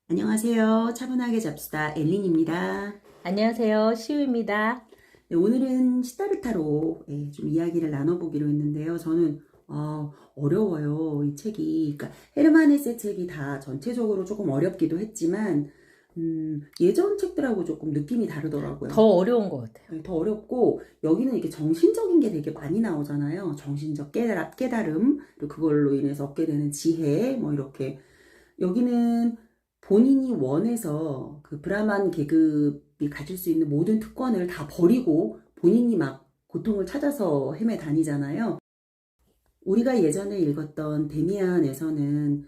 안녕하세요. 차분하게 잡수다 엘린입니다. 안녕하세요. 시우입니다. 네, 오늘은 시타르타로 좀 이야기를 나눠보기로 했는데요. 저는 어려워요. 이 책이. 그러니까 헤르만 헤세 책이 다 전체적으로 조금 어렵기도 했지만 예전 책들하고 조금 느낌이 다르더라고요. 더 어려운 것 같아요. 네, 더 어렵고 여기는 이렇게 정신적인 게 되게 많이 나오잖아요. 정신적 깨달음, 그리고 그걸로 인해서 얻게 되는 지혜, 뭐 이렇게. 여기는 본인이 원해서 그 브라만 계급이 가질 수 있는 모든 특권을 다 버리고 본인이 막 고통을 찾아서 헤매 다니잖아요. 우리가 예전에 읽었던 데미안에서는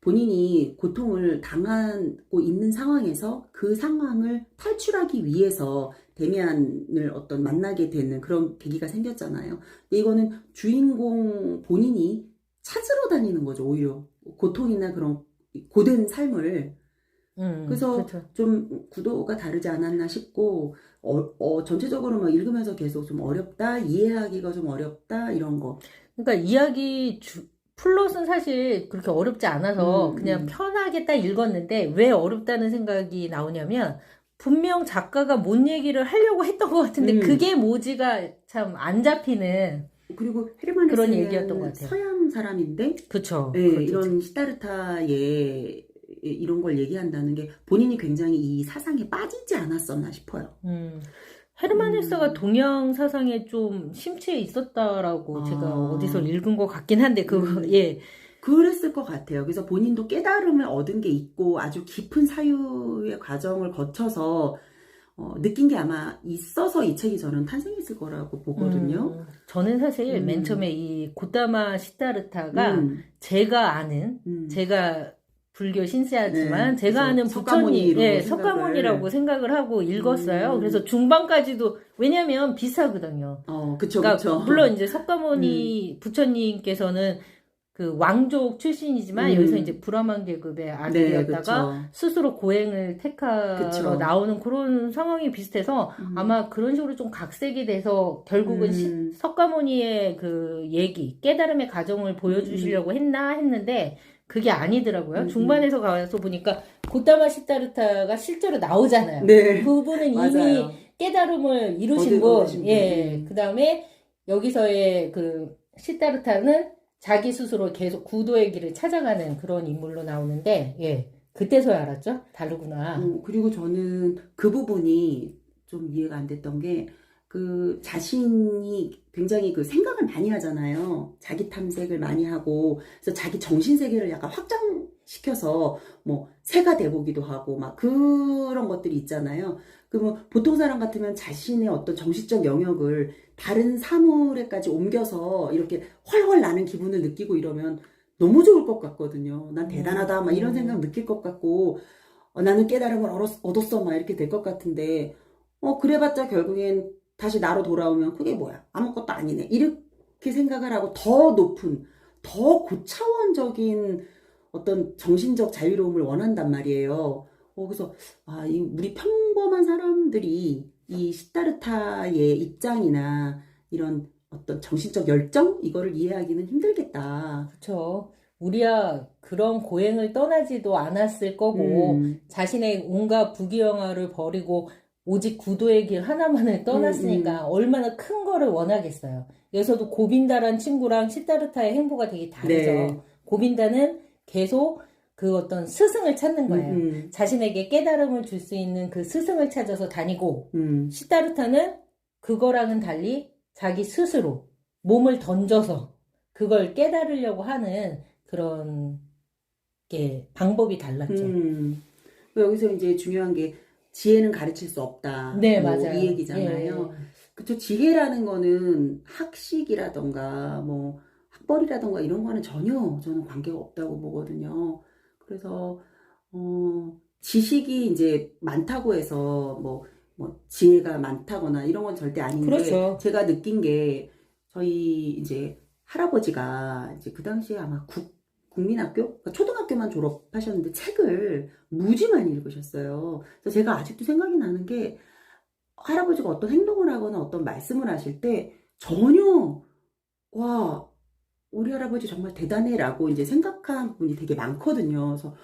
본인이 고통을 당하고 있는 상황에서 그 상황을 탈출하기 위해서 데미안을 어떤 만나게 되는 그런 계기가 생겼잖아요. 근데 이거는 주인공 본인이 찾으러 다니는 거죠, 오히려. 고통이나 그런 고된 삶을. 그래서 그렇죠. 좀 구도가 다르지 않았나 싶고, 전체적으로 막 읽으면서 계속 좀 어렵다, 이해하기가 좀 어렵다, 이런 거. 그러니까 플롯은 사실 그렇게 어렵지 않아서 그냥 편하게 딱 읽었는데 왜 어렵다는 생각이 나오냐면 분명 작가가 뭔 얘기를 하려고 했던 것 같은데 그게 모지가 참 안 잡히는 그리고 헤르만 그런 얘기였던 것 헤세는 같아요. 서양 사람인데, 그쵸. 예, 그렇죠. 이런 시타르타의 이런 걸 얘기한다는 게 본인이 굉장히 이 사상에 빠지지 않았었나 싶어요. 헤르만 헤세가 동양 사상에 좀 심취해 있었다라고 제가 어디서 읽은 것 같긴 한데 예. 그랬을 것 같아요. 그래서 본인도 깨달음을 얻은 게 있고 아주 깊은 사유의 과정을 거쳐서 느낀 게 아마 있어서 이 책이 저는 탄생했을 거라고 보거든요. 저는 사실 맨 처음에 이 고다마 시타르타가 제가 아는, 제가 불교 신자지만 네, 제가 아는 부처님, 예, 석가모니라고 생각을 하고 읽었어요. 그래서 중반까지도, 왜냐면 비슷하거든요. 그쵸, 그러니까 그쵸. 물론 이제 석가모니 부처님께서는 그 왕족 출신이지만 여기서 이제 브라만 계급의 아들이었다가 네, 스스로 고행을 택하러 그쵸. 나오는 그런 상황이 비슷해서 아마 그런 식으로 좀 각색이 돼서 결국은 석가모니의 그 얘기, 깨달음의 과정을 보여주시려고 했는데 그게 아니더라고요. 중반에서 가서 보니까 고타마 시타르타가 실제로 나오잖아요. 네. 그분은 맞아요. 이미 깨달음을 이루신 분, 얻으신 분. 예. 그 다음에 여기서의 그 시타르타는 자기 스스로 계속 구도의 길을 찾아가는 그런 인물로 나오는데, 예. 그때서야 알았죠? 다르구나. 그리고 저는 그 부분이 좀 이해가 안 됐던 게, 그 자신이 굉장히 그 생각을 많이 하잖아요. 자기 탐색을 많이 하고, 그래서 자기 정신세계를 약간 확장시켜서 뭐 새가 돼보기도 하고, 막 그런 것들이 있잖아요. 그러면 보통 사람 같으면 자신의 어떤 정신적 영역을 다른 사물에까지 옮겨서 이렇게 훨훨 나는 기분을 느끼고 이러면 너무 좋을 것 같거든요. 난 대단하다, 막 이런 생각 느낄 것 같고, 나는 깨달음을 얻었어, 막 이렇게 될 것 같은데, 그래봤자 결국엔 다시 나로 돌아오면 그게 뭐야? 아무것도 아니네. 이렇게 생각을 하고 더 높은, 더 고차원적인 어떤 정신적 자유로움을 원한단 말이에요. 그래서, 우리 평범한 사람들이 이 시타르타의 입장이나 이런 어떤 정신적 열정? 이거를 이해하기는 힘들겠다. 그쵸. 우리야 그런 고행을 떠나지도 않았을 거고, 자신의 온갖 부귀영화를 버리고, 오직 구도의 길 하나만을 떠났으니까 얼마나 큰 거를 원하겠어요. 여기서도 고빈다란 친구랑 시타르타의 행보가 되게 다르죠. 네. 고빈다는 계속 그 어떤 스승을 찾는 거예요. 자신에게 깨달음을 줄 수 있는 그 스승을 찾아서 다니고, 시타르타는 그거랑은 달리 자기 스스로 몸을 던져서 그걸 깨달으려고 하는 그런 게 방법이 달랐죠. 여기서 이제 중요한 게 지혜는 가르칠 수 없다. 네, 뭐 맞아요. 이 얘기잖아요. 예. 그쵸. 지혜라는 거는 학식이라던가 뭐 학벌이라던가 이런 거는 전혀 저는 관계가 없다고 보거든요. 그래서 지식이 이제 많다고 해서 뭐 지혜가 많다거나 이런 건 절대 아닌데, 그렇죠. 제가 느낀 게 저희 이제 할아버지가 이제 그 당시에 아마 국민학교? 그러니까 초등학교만 졸업하셨는데 책을 무지 많이 읽으셨어요. 그래서 제가 아직도 생각이 나는 게, 할아버지가 어떤 행동을 하거나 어떤 말씀을 하실 때 전혀, 와, 우리 할아버지 정말 대단해라고 이제 생각한 분이 되게 많거든요. 그래서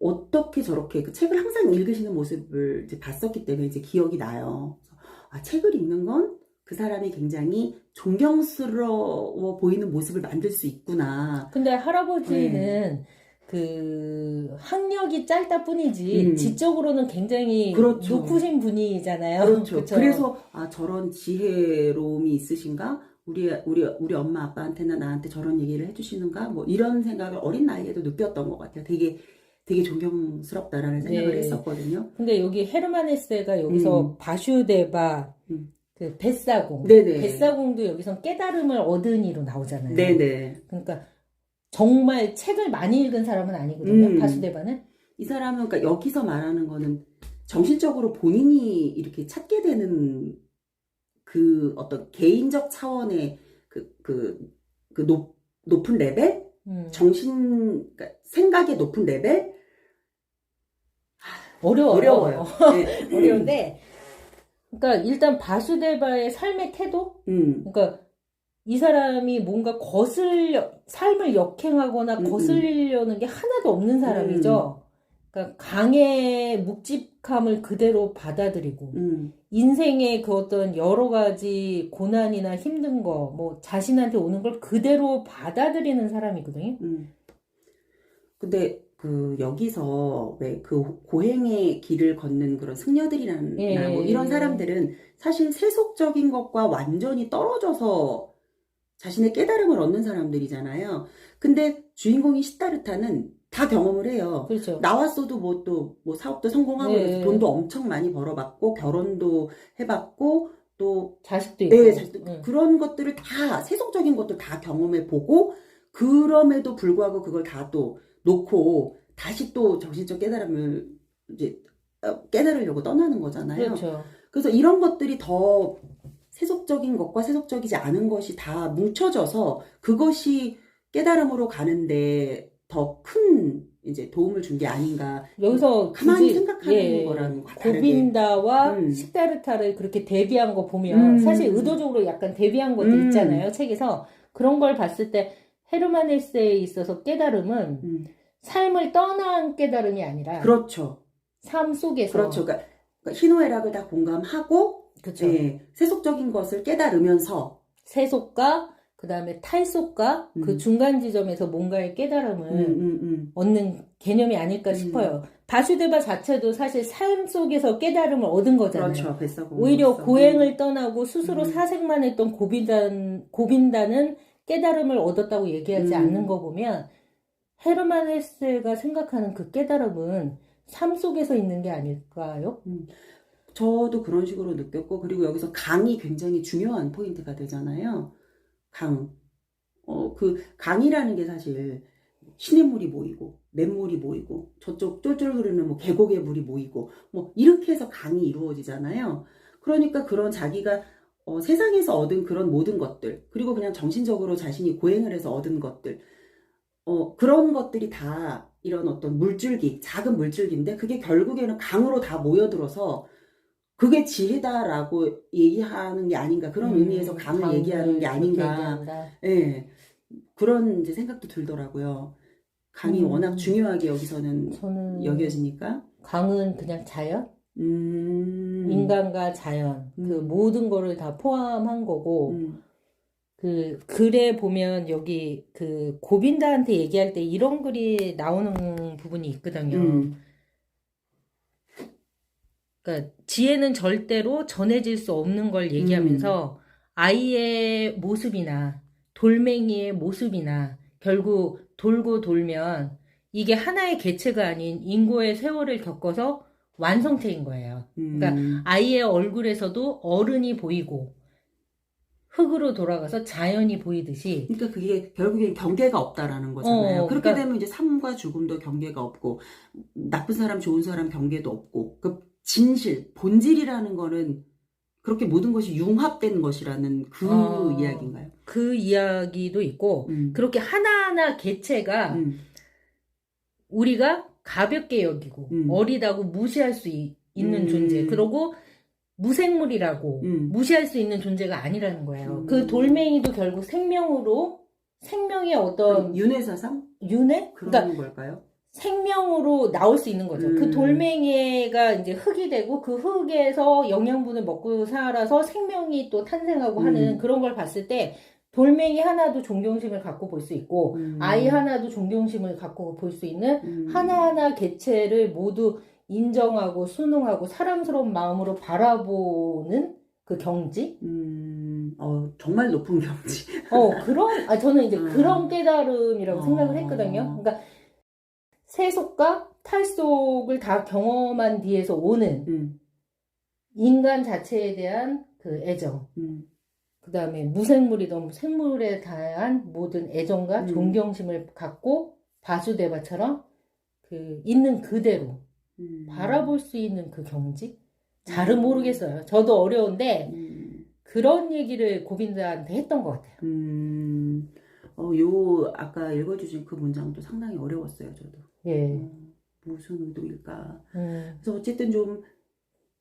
어떻게 저렇게 그 책을 항상 읽으시는 모습을 이제 봤었기 때문에 이제 기억이 나요. 아, 책을 읽는 건 그 사람이 굉장히 존경스러워 보이는 모습을 만들 수 있구나. 근데 할아버지는 그 학력이 짧다 뿐이지 지적으로는 굉장히 그렇죠. 높으신 분이잖아요. 그렇죠. 그쵸? 그래서 아, 저런 지혜로움이 있으신가? 우리 엄마 아빠한테나 나한테 저런 얘기를 해주시는가? 뭐 이런 생각을 어린 나이에도 느꼈던 것 같아요. 되게 존경스럽다라는 생각을 네. 했었거든요. 근데 여기 헤르만 헤세가 여기서 바슈데바 그 뱃사공, 네네. 뱃사공도 여기서 깨달음을 얻은 이로 나오잖아요. 네네. 그러니까 정말 책을 많이 읽은 사람은 아니거든요. 바수데바는. 이 사람은 그러니까 여기서 말하는 거는 정신적으로 본인이 이렇게 찾게 되는 그 어떤 개인적 차원의 높은 레벨? 그러니까 생각의 높은 레벨? 어려워요. 네. 어려운데, 그러니까 일단 바수데바의 삶의 태도? 그러니까 이 사람이 뭔가 삶을 역행하거나 거슬리려는 게 하나도 없는 사람이죠. 그러니까 강의 묵직함을 그대로 받아들이고, 인생의 그 어떤 여러 가지 고난이나 힘든 거, 뭐 자신한테 오는 걸 그대로 받아들이는 사람이거든요. 근데 여기서 왜 그 고행의 길을 걷는 그런 승려들이나 뭐 이런 사람들은 사실 세속적인 것과 완전히 떨어져서 자신의 깨달음을 얻는 사람들이잖아요. 근데 주인공인 시타르타는 다 경험을 해요. 그렇죠. 나왔어도 뭐 사업도 성공하고 돈도 엄청 많이 벌어봤고 결혼도 해봤고 또 자식도 있고. 네, 그런 것들을 다 세속적인 것도 다 경험해 보고 그럼에도 불구하고 그걸 다 또 놓고 다시 또 정신적 깨달음을 이제 깨달으려고 떠나는 거잖아요. 그렇죠. 그래서 이런 것들이 더 세속적인 것과 세속적이지 않은 것이 다 뭉쳐져서 그것이 깨달음으로 가는데 더 큰 이제 도움을 준 게 아닌가. 여기서 가만히 생각하는 거랑 다르게. 고빈다와 시타르타를 그렇게 대비한 거 보면 사실 의도적으로 약간 대비한 것도 있잖아요. 책에서. 그런 걸 봤을 때 헤르만 헤세에 있어서 깨달음은 삶을 떠난 깨달음이 아니라 그렇죠. 삶 속에서 그렇죠. 그러니까 희노애락을 다 공감하고 그렇죠. 네, 세속적인 것을 깨달으면서 세속과 그 다음에 탈속과 그 중간 지점에서 뭔가의 깨달음을 얻는 개념이 아닐까 싶어요. 바슈데바 자체도 사실 삶 속에서 깨달음을 얻은 거잖아요. 그렇죠. 뱃사공 오히려 고행을 떠나고 스스로 사색만 했던 고빈다는 깨달음을 얻었다고 얘기하지 않는 거 보면 헤르만 헤세가 생각하는 그 깨달음은 삶 속에서 있는 게 아닐까요? 저도 그런 식으로 느꼈고, 그리고 여기서 강이 굉장히 중요한 포인트가 되잖아요. 그 강이라는 게 사실 시냇물이 모이고 냇물이 모이고 저쪽 쫄쫄 흐르는 뭐 계곡의 물이 모이고 뭐 이렇게 해서 강이 이루어지잖아요. 그러니까 그런 자기가 세상에서 얻은 그런 모든 것들, 그리고 그냥 정신적으로 자신이 고행을 해서 얻은 것들, 그런 것들이 다 이런 어떤 물줄기, 작은 물줄기인데 그게 결국에는 강으로 다 모여들어서 그게 지혜다라고 얘기하는 게 아닌가, 그런 의미에서 강을 얘기하는 게 아닌가. 예, 그런 이제 생각도 들더라고요. 강이 워낙 중요하게 여기서는 저는 여겨지니까. 강은 그냥 자연? 인간과 자연, 그 모든 거를 다 포함한 거고, 그 글에 보면 여기 그 고빈다한테 얘기할 때 이런 글이 나오는 부분이 있거든요. 그러니까 지혜는 절대로 전해질 수 없는 걸 얘기하면서 아이의 모습이나 돌멩이의 모습이나 결국 돌고 돌면 이게 하나의 개체가 아닌 인고의 세월을 겪어서 완성체인 거예요. 그러니까 아이의 얼굴에서도 어른이 보이고 흙으로 돌아가서 자연이 보이듯이. 그러니까 그게 결국엔 경계가 없다라는 거잖아요. 그렇게 그러니까, 되면 이제 삶과 죽음도 경계가 없고 나쁜 사람 좋은 사람 경계도 없고 그 진실, 본질이라는 거는 그렇게 모든 것이 융합된 것이라는 그 이야기인가요? 그 이야기도 있고 그렇게 하나하나 개체가 우리가 가볍게 여기고 어리다고 무시할 수 있는 존재, 그리고 무생물이라고 무시할 수 있는 존재가 아니라는 거예요. 그 돌멩이도 결국 생명의 어떤 윤회사상? 윤회? 그런 그러니까 걸까요? 생명으로 나올 수 있는 거죠. 그 돌멩이가 이제 흙이 되고 그 흙에서 영양분을 먹고 살아서 생명이 또 탄생하고 하는 그런 걸 봤을 때 돌멩이 하나도 존경심을 갖고 볼 수 있고 아이 하나도 존경심을 갖고 볼 수 있는 하나하나 개체를 모두 인정하고 순응하고 사랑스러운 마음으로 바라보는 그 경지? 정말 높은 경지. 저는 이제 그런 깨달음이라고 생각을 했거든요. 그러니까 세속과 탈속을 다 경험한 뒤에서 오는 인간 자체에 대한 그 애정. 그 다음에 무생물이든 생물에 대한 모든 애정과 존경심을 갖고 바수대바처럼 그 있는 그대로 바라볼 수 있는 그 경지? 잘은 모르겠어요. 저도 어려운데 그런 얘기를 고빈들한테 했던 것 같아요. 아까 읽어주신 그 문장도 상당히 어려웠어요, 저도. 예. 무슨 의도일까. 그래서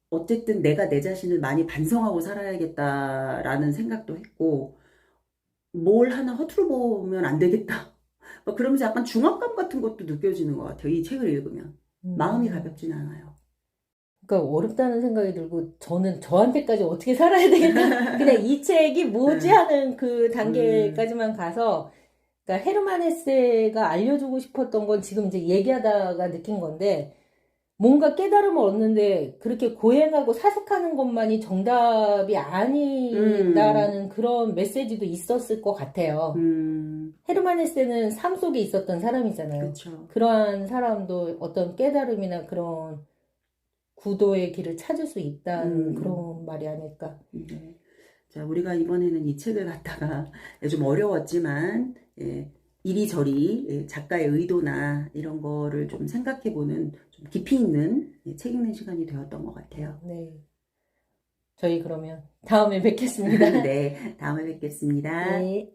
어쨌든 내가 내 자신을 많이 반성하고 살아야겠다라는 생각도 했고, 뭘 하나 허투루 보면 안 되겠다. 그러면서 약간 중압감 같은 것도 느껴지는 것 같아요. 이 책을 읽으면. 마음이 가볍진 않아요. 그러니까 어렵다는 생각이 들고 저는 저한테까지 어떻게 살아야 되겠다. 그냥 이 책이 뭐지 하는 그 단계까지만 가서 그러니까 헤르만 헤세가 알려주고 싶었던 건 지금 이제 얘기하다가 느낀 건데 뭔가 깨달음을 얻는데 그렇게 고행하고 사색하는 것만이 정답이 아니다라는 그런 메시지도 있었을 것 같아요. 헤르만 헤세는 삶 속에 있었던 사람이잖아요. 그쵸. 그러한 사람도 어떤 깨달음이나 그런 구도의 길을 찾을 수 있다는 그런 말이 아닐까. 네. 자, 우리가 이번에는 이 책을 갖다가 좀 어려웠지만 이리저리 작가의 의도나 이런 거를 좀 생각해보는 좀 깊이 있는 책 읽는 시간이 되었던 것 같아요. 네. 저희 그러면 다음에 뵙겠습니다. 네, 다음에 뵙겠습니다. 네.